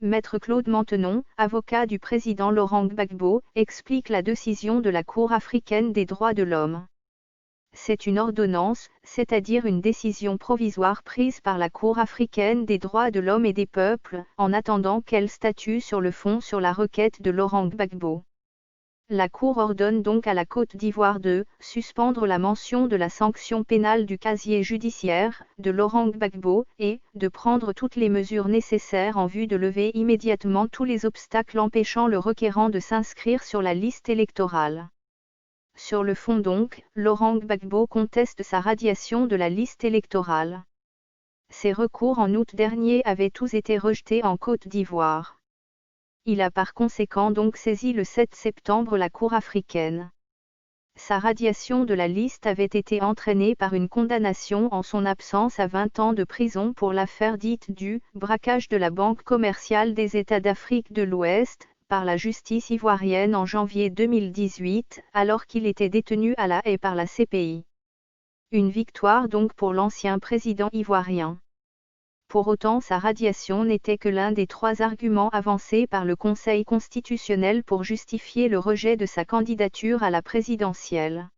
Maître Claude Maintenon, avocat du président Laurent Gbagbo, explique la décision de la Cour africaine des droits de l'homme. C'est une ordonnance, c'est-à-dire une décision provisoire prise par la Cour africaine des droits de l'homme et des peuples, en attendant qu'elle statue sur le fond sur la requête de Laurent Gbagbo. La Cour ordonne donc à la Côte d'Ivoire de suspendre la mention de la sanction pénale du casier judiciaire de Laurent Gbagbo et de prendre toutes les mesures nécessaires en vue de lever immédiatement tous les obstacles empêchant le requérant de s'inscrire sur la liste électorale. Sur le fond donc, Laurent Gbagbo conteste sa radiation de la liste électorale. Ses recours en août dernier avaient tous été rejetés en Côte d'Ivoire. Il a par conséquent donc saisi le 7 septembre la Cour africaine. Sa radiation de la liste avait été entraînée par une condamnation en son absence à 20 ans de prison pour l'affaire dite du braquage de la Banque commerciale des États d'Afrique de l'Ouest, par la justice ivoirienne en janvier 2018, alors qu'il était détenu à La Haye par la CPI. Une victoire donc pour l'ancien président ivoirien. Pour autant, sa radiation n'était que l'un des 3 arguments avancés par le Conseil constitutionnel pour justifier le rejet de sa candidature à la présidentielle.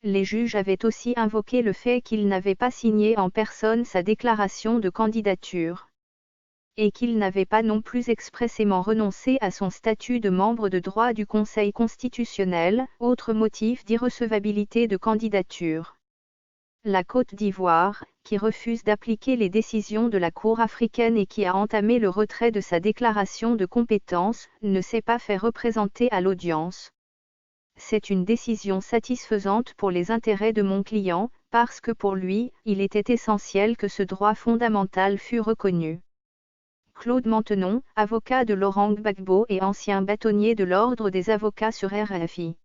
Les juges avaient aussi invoqué le fait qu'il n'avait pas signé en personne sa déclaration de candidature. Et qu'il n'avait pas non plus expressément renoncé à son statut de membre de droit du Conseil constitutionnel, autre motif d'irrecevabilité de candidature. La Côte d'Ivoire, qui refuse d'appliquer les décisions de la Cour africaine et qui a entamé le retrait de sa déclaration de compétence, ne s'est pas fait représenter à l'audience. C'est une décision satisfaisante pour les intérêts de mon client, parce que pour lui, il était essentiel que ce droit fondamental fût reconnu. Claude Maintenon, avocat de Laurent Gbagbo et ancien bâtonnier de l'Ordre des avocats sur RFI.